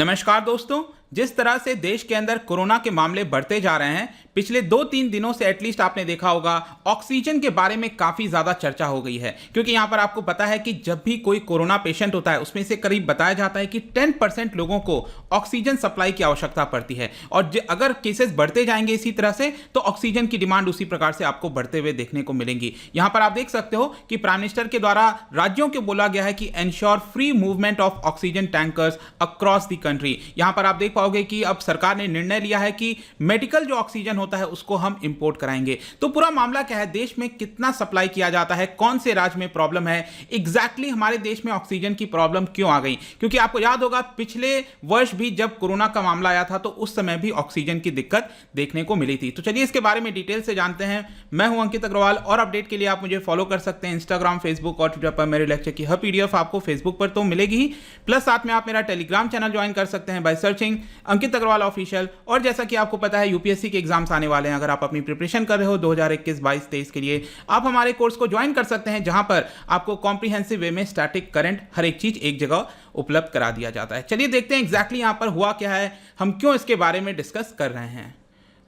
नमस्कार दोस्तों। जिस तरह से देश के अंदर कोरोना के मामले बढ़ते जा रहे हैं, पिछले 2-3 दिनों से एटलीस्ट आपने देखा होगा ऑक्सीजन के बारे में काफ़ी ज़्यादा चर्चा हो गई है। क्योंकि यहाँ पर आपको पता है कि जब भी कोई कोरोना पेशेंट होता है उसमें से करीब बताया जाता है कि 10% लोगों को ऑक्सीजन सप्लाई की आवश्यकता पड़ती है। और अगर केसेस बढ़ते जाएंगे इसी तरह से तो ऑक्सीजन की डिमांड उसी प्रकार से आपको बढ़ते हुए देखने को मिलेंगी। यहाँ पर आप देख सकते हो कि प्राइम मिनिस्टर के द्वारा राज्यों को बोला गया है कि ensure free movement of oxygen tankers across the country. यहाँ पर आप देख पाओगे कि अब सरकार ने निर्णय लिया है कि मेडिकल जो ऑक्सीजन होता है उसको हम इंपोर्ट कराएंगे। तो पूरा मामला क्या है, देश में कितना सप्लाई किया जाता है, कौन से राज्य में प्रॉब्लम है, एग्जैक्टली हमारे देश में ऑक्सीजन की प्रॉब्लम क्यों आ गई। क्योंकि आपको याद होगा पिछले वर्ष भी जब कोरोना का मामला आया था तो उस समय भी ऑक्सीजन की दिक्कत देखने को मिली थी। तो चलिए इसके बारे में डिटेल से जानते हैं। मैं हूं अंकित अग्रवाल और अपडेट के लिए आप मुझे फॉलो कर सकते हैं इंस्टाग्राम, फेसबुक और ट्विटर पर। मेरे लेक्चर की हर पीडीएफ आपको फेसबुक पर तो मिलेगी ही, प्लस साथ में आप मेरा टेलीग्राम चैनल ज्वाइन कर सकते हैं by searching Ankit Agarwal official. और जैसा कि आपको पता है यूपीएससी के एग्जाम्स आने वाले हैं, अगर आप अपनी प्रिपरेशन कर रहे हो 2021, 22, 23 के लिए, आप हमारे कोर्स को ज्वाइन कर सकते हैं जहां पर आपको कॉम्प्रिहेंसिव वे में स्टैटिक, करंट हर एक चीज एक जगह उपलब्ध करा दिया जाता है। चलिए देखते हैं एग्जैक्टली यहां पर हुआ क्या है, हम क्यों इसके बारे में डिस्कस कर रहे हैं।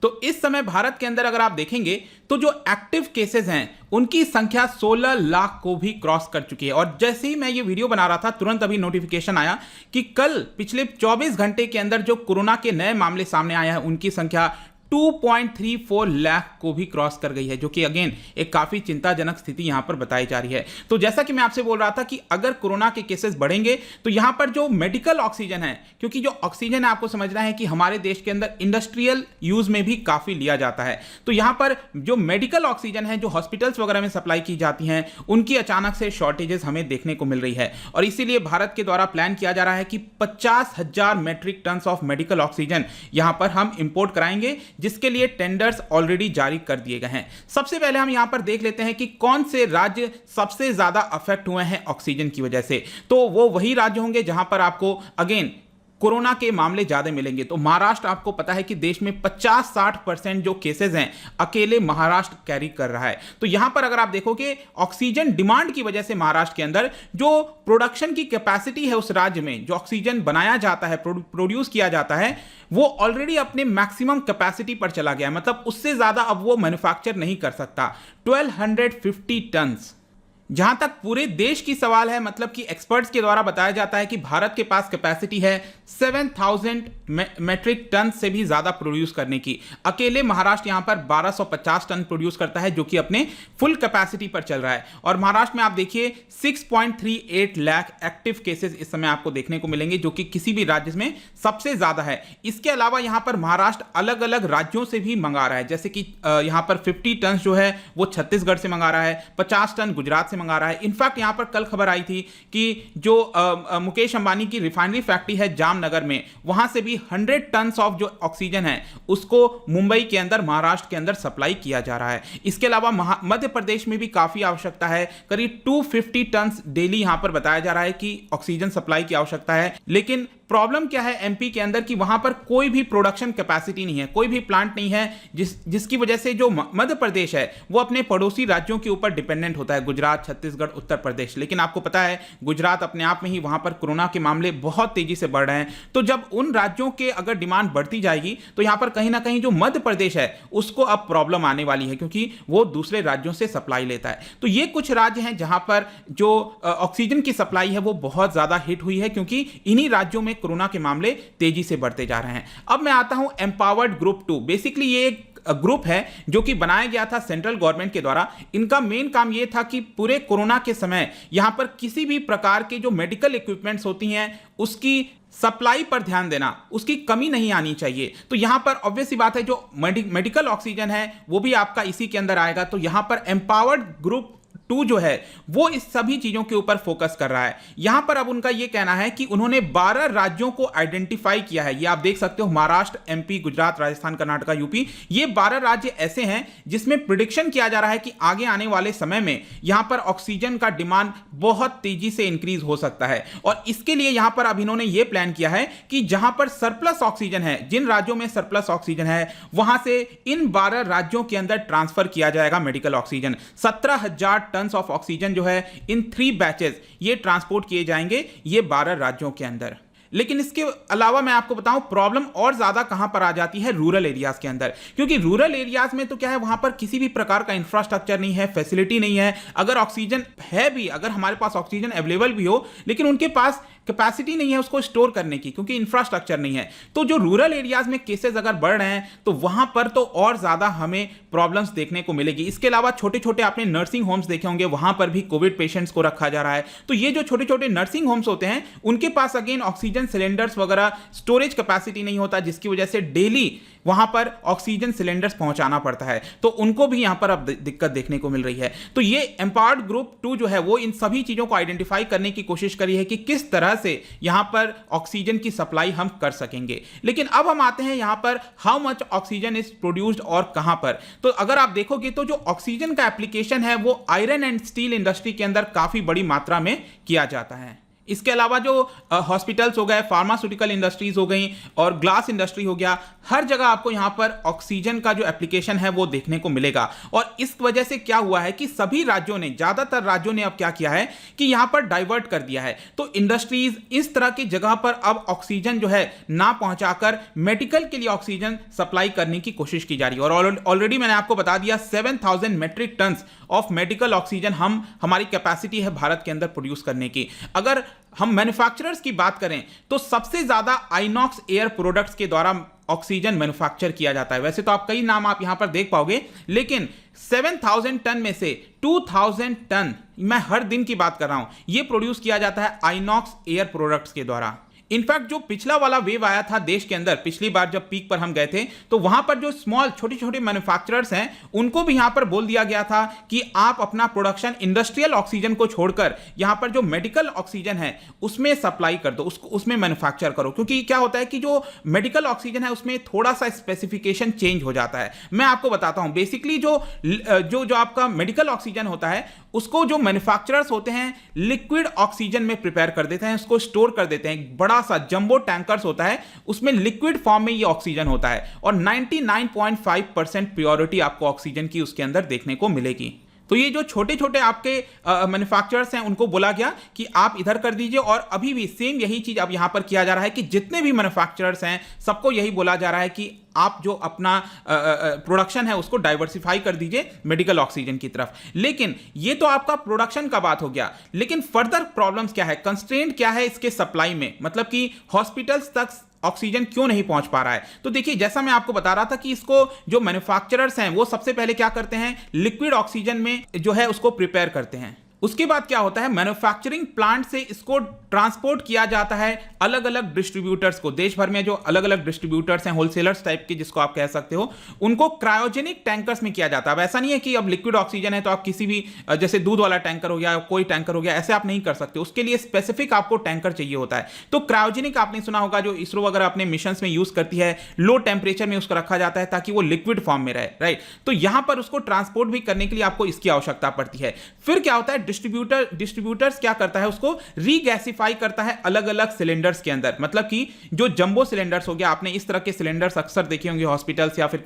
तो इस समय भारत के अंदर अगर आप देखेंगे तो जो एक्टिव केसेस हैं उनकी संख्या 16 लाख को भी क्रॉस कर चुकी है। और जैसे ही मैं ये वीडियो बना रहा था तुरंत अभी नोटिफिकेशन आया कि कल पिछले 24 घंटे के अंदर जो कोरोना के नए मामले सामने आए हैं उनकी संख्या 2.34 लाख को भी क्रॉस कर गई है, जो कि अगेन एक काफी चिंताजनक स्थिति यहां पर बताई जा रही है। तो जैसा कि मैं आपसे बोल रहा था कि अगर कोरोना के केसेस बढ़ेंगे तो यहां पर जो मेडिकल ऑक्सीजन है, क्योंकि जो ऑक्सीजन है आपको समझना है कि हमारे देश के अंदर इंडस्ट्रियल यूज में भी काफी लिया जाता है। तो यहां पर जो मेडिकल ऑक्सीजन है जो हॉस्पिटल्स वगैरह में सप्लाई की जाती हैं उनकी अचानक से शॉर्टेजेस हमें देखने को मिल रही है। और इसीलिए भारत के द्वारा प्लान किया जा रहा है कि 50,000 metric ton of medical oxygen यहां पर हम इंपोर्ट कराएंगे, जिसके लिए टेंडर्स ऑलरेडी जारी कर दिए गए हैं। सबसे पहले हम यहां पर देख लेते हैं कि कौन से राज्य सबसे ज्यादा अफेक्ट हुए हैं ऑक्सीजन की वजह से। तो वो वही राज्य होंगे जहां पर आपको अगेन कोरोना के मामले ज्यादा मिलेंगे। तो महाराष्ट्र, आपको पता है कि देश में 50-60% जो केसेस हैं अकेले महाराष्ट्र कैरी कर रहा है। तो यहां पर अगर आप देखोगे ऑक्सीजन डिमांड की वजह से महाराष्ट्र के अंदर जो प्रोडक्शन की कैपेसिटी है उस राज्य में, जो ऑक्सीजन बनाया जाता है, प्रोड्यूस किया जाता है, वो ऑलरेडी अपने मैक्सिमम कैपेसिटी पर चला गया है। मतलब उससे ज्यादा अब वो मैन्युफैक्चर नहीं कर सकता। 1250 टन। जहां तक पूरे देश की सवाल है, मतलब कि एक्सपर्ट्स के द्वारा बताया जाता है कि भारत के पास कैपेसिटी है 7000 मेट्रिक टन से भी ज्यादा प्रोड्यूस करने की। अकेले महाराष्ट्र यहां पर 1250 टन प्रोड्यूस करता है, जो कि अपने फुल कैपेसिटी पर चल रहा है। और महाराष्ट्र में आप देखिए 6.38 लाख एक्टिव केसेस इस समय आपको देखने को मिलेंगे, जो कि किसी भी राज्य में सबसे ज्यादा है। इसके अलावा यहां पर महाराष्ट्र अलग अलग राज्यों से भी मंगा रहा है, जैसे कि यहां पर 50 टन जो है वो छत्तीसगढ़ से मंगा रहा है, 50 टन गुजरात से मंगा रहा है। इनफैक्ट यहां पर कल खबर आई थी कि जो मुकेश अंबानी की रिफाइनरी फैक्ट्री है जामनगर में, वहां से भी 100 टन ऑफ जो ऑक्सीजन है उसको मुंबई के अंदर, महाराष्ट्र के अंदर सप्लाई किया जा रहा है। इसके अलावा मध्य प्रदेश में भी काफी आवश्यकता है, करीब 250 टन डेली यहां पर बताया जा रहा है कि ऑक्सीजन सप्लाई की आवश्यकता है। लेकिन प्रॉब्लम क्या है एमपी के अंदर कि वहां पर कोई भी प्रोडक्शन कैपेसिटी नहीं है, कोई भी प्लांट नहीं है, जिसकी वजह से जो मध्य प्रदेश है वो अपने पड़ोसी राज्यों के ऊपर डिपेंडेंट होता है, गुजरात, छत्तीसगढ़, उत्तर प्रदेश। लेकिन आपको पता है गुजरात अपने आप में ही वहां पर कोरोना के मामले बहुत तेजी से बढ़ रहे हैं। तो जब उन राज्यों के अगर डिमांड बढ़ती जाएगी तो यहां पर कहीं ना कहीं जो मध्य प्रदेश है उसको अब प्रॉब्लम आने वाली है, क्योंकि वो दूसरे राज्यों से सप्लाई लेता है। तो ये कुछ राज्य हैं जहां पर जो ऑक्सीजन की सप्लाई है वो बहुत ज्यादा हिट हुई है, क्योंकि इन्हीं राज्यों में कोरोना के मामले तेजी से बढ़ते जा रहे हैं। अब मैं आता हूं एम्पावर्ड ग्रुप 2। बेसिकली ये एक ग्रुप है जो कि बनाया गया था सेंट्रल गवर्नमेंट के द्वारा। इनका मेन काम यह था कि पूरे कोरोना के समय यहां पर किसी भी प्रकार के जो मेडिकल इक्विपमेंट्स होती हैं उसकी सप्लाई पर ध्यान देना, उसकी कमी नहीं आनी चाहिए। तो यहां पर ऑब्वियस सी बात है जो मेडिकल ऑक्सीजन है वो भी आपका इसी के अंदर आएगा। तो यहां पर एम्पावर्ड ग्रुप 2 जो है वो इस सभी चीजों के ऊपर फोकस कर रहा है। यहां पर अब उनका यह कहना है कि उन्होंने 12 राज्यों को आइडेंटिफाई किया है। ये आप देख सकते हो, महाराष्ट्र, एमपी, गुजरात, राजस्थान, कर्नाटक, यूपी, ये 12 राज्य ऐसे हैं जिसमें प्रिडिक्शन किया जा रहा है कि आगे आने वाले समय में यहां पर ऑक्सीजन का डिमांड बहुत तेजी से इंक्रीज हो सकता है। और इसके लिए यहां पर अब इन्होंने यह प्लान किया है कि जहां पर सरप्लस ऑक्सीजन है, जिन राज्यों में सरप्लस ऑक्सीजन है वहां से इन 12 राज्यों के अंदर ट्रांसफर किया जाएगा medical oxygen. 17,000 ton of oxygen जो है इन 3 बैचेस ये ट्रांसपोर्ट किए जाएंगे ये 12 राज्यों के अंदर। लेकिन इसके अलावा मैं आपको बताऊं प्रॉब्लम और ज्यादा कहां पर आ जाती है, रूरल एरियाज के अंदर, क्योंकि रूरल एरियाज में तो क्या है, वहां पर किसी भी प्रकार का इंफ्रास्ट्रक्चर नहीं है, फैसिलिटी नहीं है। अगर ऑक्सीजन है भी, अगर हमारे पास ऑक्सीजन अवेलेबल भी हो, लेकिन उनके पास कैपेसिटी नहीं है उसको स्टोर करने की, क्योंकि इंफ्रास्ट्रक्चर नहीं है। तो जो रूरल एरियाज में केसेस अगर बढ़ रहे हैं तो वहां पर तो और ज्यादा हमें प्रॉब्लम्स देखने को मिलेगी। इसके अलावा छोटे छोटे आपने नर्सिंग होम्स देखे होंगे, वहां पर भी कोविड पेशेंट्स को रखा जा रहा है। तो ये जो छोटे छोटे नर्सिंग होम्स होते हैं उनके पास अगेन ऑक्सीजन सिलेंडर्स वगैरह स्टोरेज कैपेसिटी नहीं होता, जिसकी वजह से डेली वहां पर ऑक्सीजन सिलेंडर्स पहुंचाना पड़ता है। तो उनको भी यहां पर अब दिक्कत देखने को मिल रही है। तो ये एम्पावर्ड ग्रुप 2 जो है वो इन सभी चीजों को आइडेंटिफाई करने की कोशिश करी है कि किस तरह से यहां पर ऑक्सीजन की सप्लाई हम कर सकेंगे। लेकिन अब हम आते हैं यहां पर how much oxygen is produced और कहां पर। तो अगर आप देखोगे तो जो ऑक्सीजन का एप्लीकेशन है वो आयरन एंड स्टील इंडस्ट्री के अंदर काफी बड़ी मात्रा में किया जाता है। इसके अलावा जो हॉस्पिटल्स हो गए, फार्मास्यूटिकल इंडस्ट्रीज हो गई और ग्लास इंडस्ट्री हो गया, हर जगह आपको यहां पर ऑक्सीजन का जो एप्लीकेशन है वो देखने को मिलेगा। और इस वजह से क्या हुआ है कि सभी राज्यों ने, ज्यादातर राज्यों ने अब क्या किया है कि यहां पर डाइवर्ट कर दिया है। तो इंडस्ट्रीज इस तरह की जगह पर अब ऑक्सीजन जो है ना पहुंचाकर मेडिकल के लिए ऑक्सीजन सप्लाई करने की कोशिश की जा रही है। और ऑलरेडी मैंने आपको बता दिया 7000 metric ton of medical oxygen हमारी कैपेसिटी है भारत के अंदर प्रोड्यूस करने की। अगर हम मैन्युफैक्चरर्स की बात करें तो सबसे ज्यादा आइनॉक्स एयर प्रोडक्ट्स के द्वारा ऑक्सीजन मैन्युफैक्चर किया जाता है। वैसे तो आप कई नाम आप यहां पर देख पाओगे, लेकिन 7000 टन में से 2000 टन, मैं हर दिन की बात कर रहा हूं, यह प्रोड्यूस किया जाता है आइनॉक्स एयर प्रोडक्ट्स के द्वारा। इनफैक्ट जो पिछला वाला वेव आया था देश के अंदर, पिछली बार जब पीक पर हम गए थे, तो वहां पर जो स्मॉल छोटे छोटे मैन्युफैक्चरर्स हैं उनको भी यहां पर बोल दिया गया था कि आप अपना प्रोडक्शन इंडस्ट्रियल ऑक्सीजन को छोड़कर यहां पर जो मेडिकल ऑक्सीजन है उसमें सप्लाई कर दो, उसमें मैन्युफैक्चर करो। क्योंकि क्या होता है कि जो मेडिकल ऑक्सीजन है उसमें थोड़ा सा स्पेसिफिकेशन चेंज हो जाता है। मैं आपको बताता हूं, बेसिकली जो आपका मेडिकल ऑक्सीजन होता है उसको जो मैन्युफैक्चरर्स होते हैं लिक्विड ऑक्सीजन में प्रिपेयर कर देते हैं, उसको स्टोर कर देते हैं। बड़ा सा जंबो टैंकर्स होता है, उसमें लिक्विड फॉर्म में ये ऑक्सीजन होता है और 99.5% प्योरिटी आपको ऑक्सीजन की उसके अंदर देखने को मिलेगी। तो ये जो छोटे छोटे आपके मैन्युफैक्चरर्स हैं उनको बोला गया कि आप इधर कर दीजिए। और अभी भी सेम यही चीज अब यहां पर किया जा रहा है कि जितने भी मैन्युफैक्चरर्स हैं सबको यही बोला जा रहा है कि आप जो अपना प्रोडक्शन है उसको डाइवर्सिफाई कर दीजिए मेडिकल ऑक्सीजन की तरफ। लेकिन ये तो आपका प्रोडक्शन का बात हो गया, लेकिन फर्दर प्रॉब्लम्स क्या है, कंस्ट्रेंट क्या है इसके सप्लाई में, मतलब कि हॉस्पिटल्स तक ऑक्सीजन क्यों नहीं पहुंच पा रहा है। तो देखिए, जैसा मैं आपको बता रहा था कि इसको जो मैन्युफैक्चरर्स हैं वो सबसे पहले क्या करते हैं, लिक्विड ऑक्सीजन में जो है उसको प्रिपेयर करते हैं। उसके बाद क्या होता है, मैन्युफैक्चरिंग प्लांट से इसको ट्रांसपोर्ट किया जाता है अलग अलग डिस्ट्रीब्यूटर्स को। देश भर में जो अलग अलग डिस्ट्रीब्यूटर्स हैं, होलसेलर्स टाइप के जिसको आप कह सकते हो, उनको क्रायोजेनिक टैंकर्स में किया जाता है। अब ऐसा नहीं है कि अब लिक्विड ऑक्सीजन है तो आप किसी भी, जैसे दूध वाला टैंकर हो गया, कोई टैंकर हो गया, ऐसे आप नहीं कर सकते। उसके लिए स्पेसिफिक आपको टैंकर चाहिए होता है। तो क्रायोजेनिक आपने सुना होगा, जो इसरो वगैरह अपने मिशन में यूज करती है, लो टेम्परेचर में उसको रखा जाता है ताकि वो लिक्विड फॉर्म में रहे, राइट। तो यहां पर उसको ट्रांसपोर्ट भी करने के लिए आपको इसकी आवश्यकता पड़ती है। फिर क्या होता है, डिस्ट्रीब्यूटर्स क्या करता है, उसको रीगैसिफाई करता है अलग अलग सिलेंडर्स के अंदर। मतलब कि जो जंबो सिलेंडर्स हो गया, आपने इस तरह के सिलेंडर्स अक्सर देखे होंगे हॉस्पिटल्स या फिर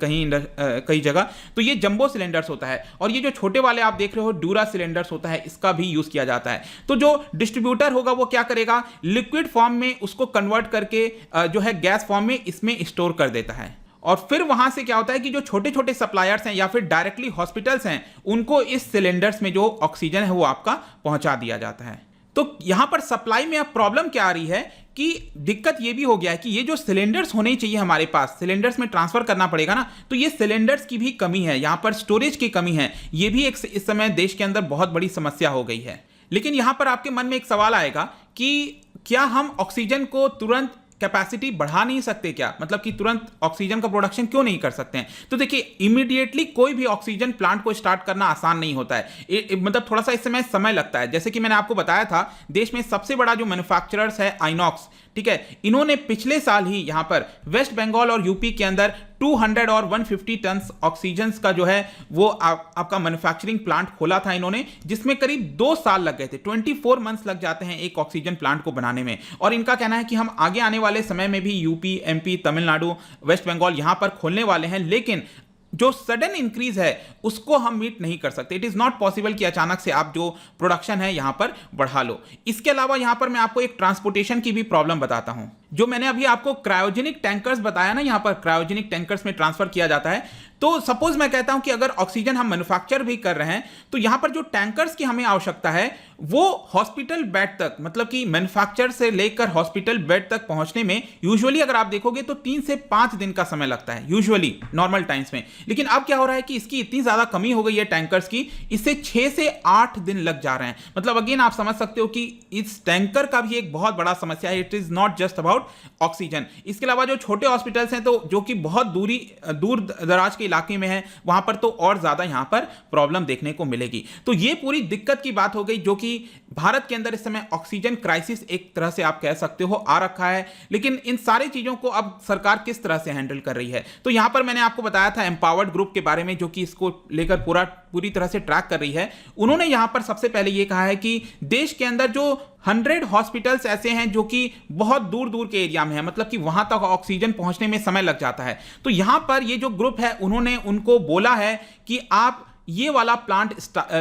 कई जगह, तो ये जंबो सिलेंडर्स होता है। और ये जो छोटे वाले आप देख रहे हो ड्यूरा सिलेंडर्स होता है, इसका भी यूज किया जाता है। तो जो डिस्ट्रीब्यूटर होगा वो क्या करेगा, लिक्विड फॉर्म में उसको कन्वर्ट करके जो है गैस फॉर्म में इसमें स्टोर कर देता है। और फिर वहां से क्या होता है कि जो छोटे छोटे सप्लायर्स हैं या फिर डायरेक्टली हॉस्पिटल्स हैं, उनको इस सिलेंडर्स में जो ऑक्सीजन है वो आपका पहुंचा दिया जाता है। तो यहां पर सप्लाई में अब प्रॉब्लम क्या आ रही है कि दिक्कत ये भी हो गया है कि ये जो सिलेंडर्स होने चाहिए हमारे पास, सिलेंडर्स में ट्रांसफर करना पड़ेगा ना, तो ये सिलेंडर्स की भी कमी है, यहां पर स्टोरेज की कमी है। ये भी एक इस समय देश के अंदर बहुत बड़ी समस्या हो गई है। लेकिन यहां पर आपके मन में एक सवाल आएगा कि क्या हम ऑक्सीजन को तुरंत कैपेसिटी बढ़ा नहीं सकते क्या, मतलब कि तुरंत ऑक्सीजन का प्रोडक्शन क्यों नहीं कर सकते हैं। तो देखिए, इमीडिएटली कोई भी ऑक्सीजन प्लांट को स्टार्ट करना आसान नहीं होता है, मतलब थोड़ा सा इस समय लगता है। जैसे कि मैंने आपको बताया था, देश में सबसे बड़ा जो मैन्युफैक्चरर्स है आइनॉक्स, ठीक है, इन्होंने पिछले साल ही यहां पर वेस्ट बंगाल और यूपी के अंदर 200 और 150 टन ऑक्सीजन का जो है वो आपका मैन्युफैक्चरिंग प्लांट खोला था इन्होंने, जिसमें करीब 2 साल लग गए थे। 24 मंथ्स लग जाते हैं एक ऑक्सीजन प्लांट को बनाने में। और इनका कहना है कि हम आगे आने वाले समय में भी UP, MP, Tamil Nadu, West Bengal यहां पर खोलने वाले हैं, लेकिन जो सडन इंक्रीज है उसको हम मीट नहीं कर सकते। इट इज नॉट पॉसिबल कि अचानक से आप जो प्रोडक्शन है यहां पर बढ़ा लो। इसके अलावा यहां पर मैं आपको एक ट्रांसपोर्टेशन की भी प्रॉब्लम बताता हूं। जो मैंने अभी आपको क्रायोजेनिक टैंकर्स बताया ना, यहां पर क्रायोजेनिक टैंकर्स में ट्रांसफर किया जाता है। तो सपोज मैं कहता हूं कि अगर ऑक्सीजन हम मैन्युफैक्चर भी कर रहे हैं, तो यहां पर जो टैंकर्स की हमें आवश्यकता है वो हॉस्पिटल बेड तक, मतलब कि मैन्युफैक्चर से लेकर हॉस्पिटल बेड तक पहुंचने में यूजुअली अगर आप देखोगे तो 3 से 5 दिन का समय लगता है यूजुअली नॉर्मल टाइम्स में। लेकिन अब क्या हो रहा है कि इसकी इतनी ज्यादा कमी हो गई है टैंकर्स की, इससे 6 से 8 दिन लग जा रहे हैं। मतलब अगेन आप समझ सकते हो कि इस टैंकर का भी एक बहुत बड़ा समस्या है। It is not just about oxygen. इसके अलावा जो छोटे हॉस्पिटल्स हैं तो जो कि बहुत दूर दराज के इलाके में है, वहां पर तो और ज्यादा यहां पर प्रॉब्लम देखने को मिलेगी। तो ये पूरी दिक्कत की बात हो गई, जो कि भारत के अंदर इस समय ऑक्सीजन क्राइसिस एक तरह से आप कह सकते हो आ रखा है। लेकिन इन सारी चीजों को अब सरकार किस तरह से हैंडल कर रही है, तो यहां पर मैंने आपको बताया था एम्पावर्ड ग्रुप के बारे में, जो कि इसको लेकर पूरी तरह से ट्रैक कर रही है। उन्होंने यहां पर सबसे पहले यह कहा है कि देश के अंदर जो 100 हॉस्पिटल्स ऐसे हैं जो कि बहुत दूर दूर के एरिया में है, मतलब कि वहां तक ऑक्सीजन पहुंचने में समय लग जाता है। तो यहां पर ये जो ग्रुप है उन्होंने उनको बोला है कि आप ये वाला प्लांट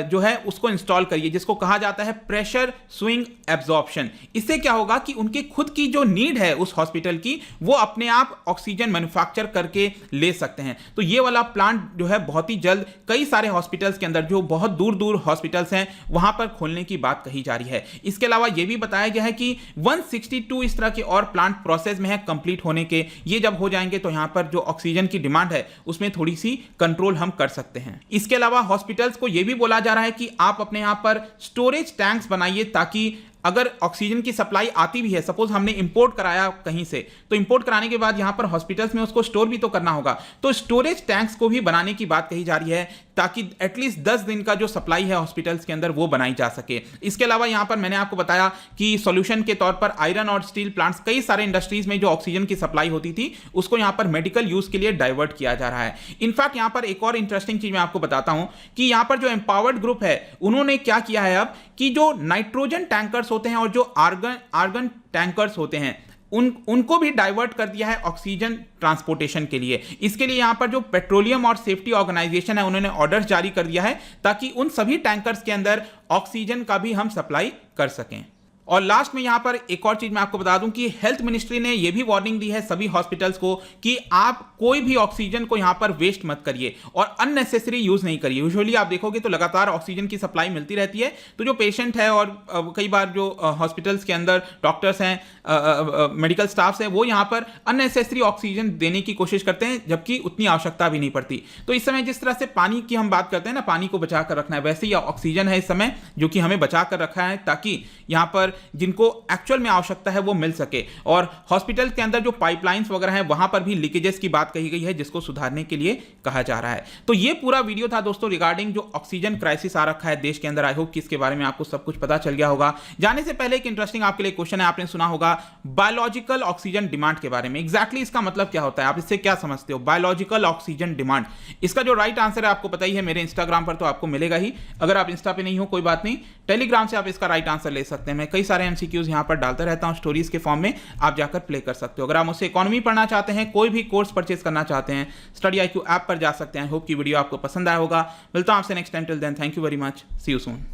जो है उसको इंस्टॉल करिए, जिसको कहा जाता है प्रेशर स्विंग एब्जॉर्प्शन। इससे क्या होगा कि उनकी खुद की जो नीड है उस हॉस्पिटल की, वो अपने आप ऑक्सीजन मैन्युफैक्चर करके ले सकते हैं। तो ये वाला प्लांट जो है बहुत ही जल्द कई सारे हॉस्पिटल्स के अंदर, जो बहुत दूर दूर हॉस्पिटल्स हैं, वहां पर खोलने की बात कही जा रही है। इसके अलावा यह भी बताया गया है कि 162 इस तरह के और प्लांट प्रोसेस में है कंप्लीट होने के। ये जब हो जाएंगे तो यहां पर जो ऑक्सीजन की डिमांड है उसमें थोड़ी सी कंट्रोल हम कर सकते हैं। इसके अलावा हॉस्पिटल्स को यह भी बोला जा रहा है कि आप अपने यहां पर स्टोरेज टैंक्स बनाइए, ताकि अगर ऑक्सीजन की सप्लाई आती भी है, सपोज हमने इंपोर्ट कराया कहीं से, तो इंपोर्ट कराने के बाद यहां पर हॉस्पिटल्स में उसको स्टोर भी तो करना होगा। तो स्टोरेज टैंक्स को भी बनाने की बात कही जा रही है, ताकि एटलीस्ट 10 दिन का जो सप्लाई है हॉस्पिटल्स के अंदर वो बनाई जा सके। इसके अलावा यहां पर मैंने आपको बताया कि सॉल्यूशन के तौर पर आयरन और स्टील प्लांट्स, कई सारे इंडस्ट्रीज में जो ऑक्सीजन की सप्लाई होती थी उसको यहां पर मेडिकल यूज के लिए डाइवर्ट किया जा रहा है। इनफैक्ट यहां पर एक और इंटरेस्टिंग चीज मैं आपको बताता हूं कि यहां पर जो एम्पावर्ड ग्रुप है उन्होंने क्या किया है अब, कि जो नाइट्रोजन टैंकर्स होते हैं और जो आर्गन टैंकर्स होते हैं उनको भी डाइवर्ट कर दिया है ऑक्सीजन ट्रांसपोर्टेशन के लिए। इसके लिए यहां पर जो पेट्रोलियम और सेफ्टी ऑर्गेनाइजेशन है उन्होंने ऑर्डर्स जारी कर दिया है, ताकि उन सभी टैंकर्स के अंदर ऑक्सीजन का भी हम सप्लाई कर सकें। और लास्ट में यहां पर एक और चीज मैं आपको बता दूं कि हेल्थ मिनिस्ट्री ने यह भी वार्निंग दी है सभी हॉस्पिटल्स को कि आप कोई भी ऑक्सीजन को यहां पर वेस्ट मत करिए और अननेसेसरी यूज नहीं करिए। यूजुअली आप देखोगे तो लगातार ऑक्सीजन की सप्लाई मिलती रहती है, तो जो पेशेंट है और कई बार जो हॉस्पिटल्स के अंदर डॉक्टर्स हैं, मेडिकल स्टाफ्स हैं, वो यहां पर अननेसेसरी ऑक्सीजन देने की कोशिश करते हैं, जबकि उतनी आवश्यकता भी नहीं पड़ती। तो इस समय जिस तरह से पानी की हम बात करते हैं ना, पानी को बचा कर रखना है, वैसे ही ऑक्सीजन है इस समय जो कि हमें बचा कर रखा है, ताकि यहां पर जिनको एक्चुअल में आवश्यकता है वो मिल सके। और हॉस्पिटल के अंदर जो पाइपलाइंस वगैरह हैं वहां पर भी लीकेजेस की बात कही गई है, जिसको सुधारने के लिए कहा जा रहा है। तो ये पूरा वीडियो था दोस्तों रिगार्डिंग जो ऑक्सीजन क्राइसिस आ रखा है देश के अंदर। आई होप कि इसके बारे में आपको सब कुछ पता चल गया होगा। जाने से पहले एक इंटरेस्टिंग आपके लिए क्वेश्चन है, आपने सुना होगा बायोलॉजिकल ऑक्सीजन डिमांड के बारे में। एग्जैक्टली इसका मतलब क्या होता है, आप इससे क्या समझते हो बायोलॉजिकल ऑक्सीजन डिमांड? इसका जो राइट आंसर है आपको पता ही है, मेरे इंस्टाग्राम पर तो आपको मिलेगा ही। अगर आप इंस्टा पे नहीं हो कोई बात नहीं, टेलीग्राम से आप इसका राइट आंसर ले सकते हैं। मैं कई सारे एमसीक्यूज यहां पर डालता रहता हूं स्टोरीज के फॉर्म में, आप जाकर प्ले कर सकते हो। अगर आप मुझसे इकोनॉमी पढ़ना चाहते हैं, कोई भी कोर्स परचेज करना चाहते हैं, स्टडी IQ ऐप पर जा सकते हैं। होप की वीडियो आपको पसंद आया होगा। मिलता हूं आपसे next time. Till then thank you very much, see you soon.